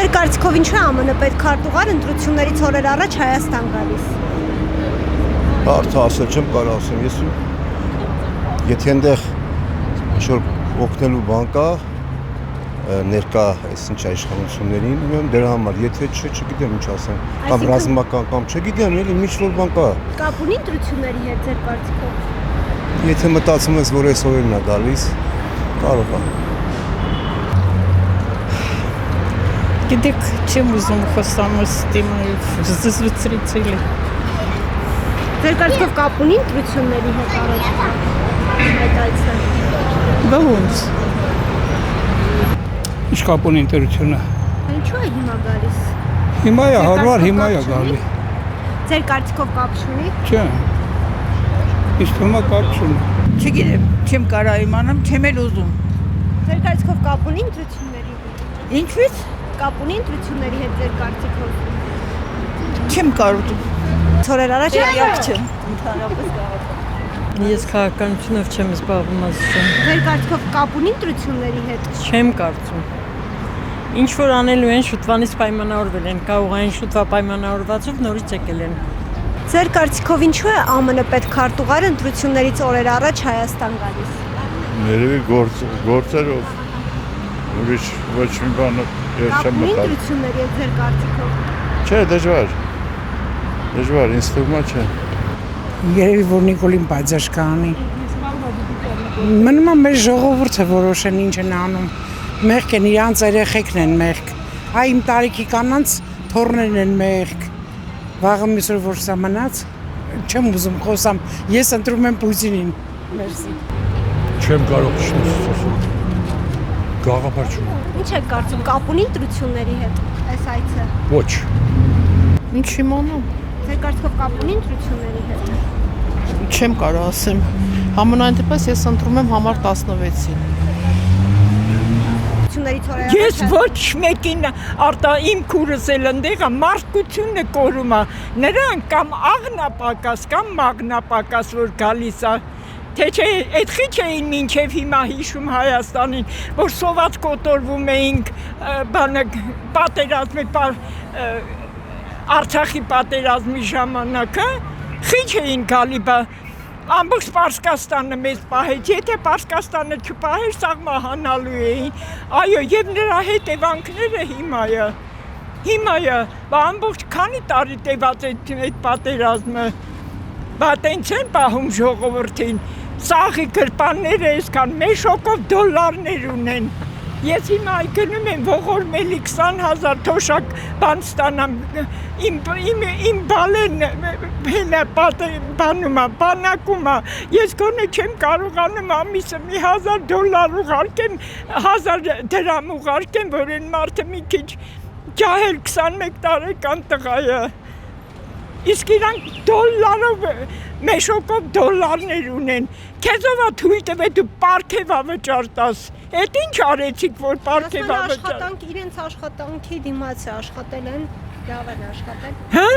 Ձեր կարծիքով ինչու է ԱՄՆ պետքարտուղար ընտրություններից օրեր առաջ Հայաստան գալիս։ Հարցը ասել չեմ կարող ասեմ, ես եթե այնտեղ ինչ-որ օգնելու բան կա, ներկա այս ինչ իշխանություններին, ուրեմն դրա համար, եթե չգիտեմ ինչ ասեմ, կամ ռազմական կամ չգիտեմ, էլի ինչ-որ բան կա։ Կապ ունի ընտրությունների հետ ձեր կարծիքով։ Եթե մտածում ես, որ այս օրերն է գալիս, կարող է։ Գիտեք, չեմ ուզում խոսամ ստիմայով, զզվցրիցելի։ Ձեր կարծիքով կապ ունի ընտրությունների հետ առաջ այդ այցը։ Ոնց։ Ինչ կապ ունի ընտրությունը։ Ինչու է հիմա գալիս։ Հիմա է հարմար, հիմա է գալի։ Ձեր կարծիքով կապ չունի։ Չէ։ Իսկ հիմա կապ չունի։ Չգիտեմ, չեմ կարող իմանամ, չեմ էլ ուզում։ Ձեր կարծիքով կապ ունի ընտրությունների հետ։ Ինչու՞ց։ Կապ ունի ընտրությունների հետ ձեր կարծիքով։ Չեմ կարող։ Օրեր առաջ Իրոք չեմ։ Ընդհանրապես կարող։ Ես քաղաքականությունով չեմ զբաղվում ասում։ Ձեր կարծիքով կապ ունի ընտրությունների հետ։ Չեմ կարծում։ Ինչ որ անելու են շուտվանից պայմանավորվել են, կարող են շուտվա պայմանավորվածով նորից եկել են։ Ձեր կարծիքով ինչու է ԱՄՆ պետքարտուղար ընտրություններից օրեր առաջ Հայաստան գալիս։ Ներևի գործերով ուրիշ ոչ մի բան ես չեմ մտածում։ Ընտրությունների հետ ձեր կարծիքով։ Չէ, դժվար, ինձ թվում է չէ։ Երևի որ Նիկոլին բաժաշ կանի։ Մնում է մեր ժողովուրդը որոշեն ինչ են անում։ Մեղք են, իրանց երեխեքն են մեղք։ Այ իմ տարիքի կանանց թոռներն են մեղք։ Վաղը միսոր որ սա մնաց, չեմ ուզում խոսամ, ես ընտրում եմ Պուտինին։ Մերսի։ Չեմ կարող չնոսում։ Գաղափար չունեմ։ Ինչ եք կարծում, կապ ունի ընտրությունների հետ այս այցը։ Ոչ։ Ինչ իմանամ։ Ձեր կարծիքով կապ ունի ընտրությունների հետ։ Չեմ կարող ասեմ։ Համենայն դեպս ես ընտրում եմ համար 16-ին։ Ես ոչ մեկին իմ քուրս էլ ընդեղա մարդկությունը կորում է։ Նրանք կամ աղնապակաս կամ մագնապակաս որ գալիս է։ Թե չէ, այդ խիչ էին մինչև հիմա հիշում Հայաստանին, որ սոված կոտորվում էինք պատերազմի Արցախի պատերազմի ժամանակը, խիչ էին գալի, ամբողջ Պարսկաստանը մեզ պահեց, եթե Պարսկաստանը չպահեր, սաղմահանալու էին, այո, և նրա հետևանքները հիմա է, ամբողջ քանի տարի տևած այդ պատերազմը, տենց են պահում ժողովրդին, սաղի գրպանները այսքան մեշոկով դոլարներ ունեն, ես հիմա գնում եմ ողորմելի 20,000 թոշակ բան ստանամ, իմ բալեն բանակում է, ես գոնե չեմ կարողանում ամիսը մի $1000 ուղարկեմ, 1000 դրամ ուղարկեմ, որ են մարդը մի քիչ ջահել 21 տարեկան տղա է, իսկ իրանք դոլարով, մեշոկով դոլարներ ունեն, քեզովա թույլ տվե դու պարգևա վճար տաս, էդ ինչ արեցիք, որ պարգևա վճար։ Իրենց աշխատանքի դիմաց է աշխատել են, լավ են աշխատել։ Հա?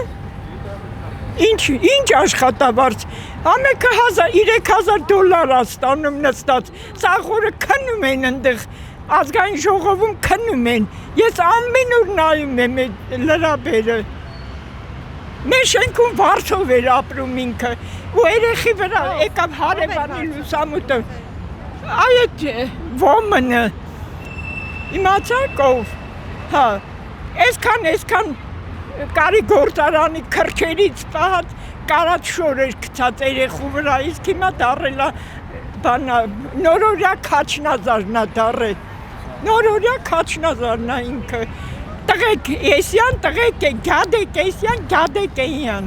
Ինչ աշխատավարձ, ամեկը $3000 է ստանում նստած, սաղորը քնում են ընդեղ, ազգային ժողովում քնում են, ես ամեն օր նայում եմ լրաբերը, մեր շենքում վարձով էր ապրում ինքը, ու երեխի վրա եկավ հարևանի լուսամուտը, այդ ոմնը, իմացաք ով, հա, այսքան կարի գործարանի քրչերից պահած կարած շոր էր գցած երեխու վրա, իսկ հիմա դառել է նորորյա քաչնազարն է դառել, նորորյա քաչնազարն է ինքը, տղեկ էսյան, տղեկ է, գյադեք էսյան, գյադեք էյան։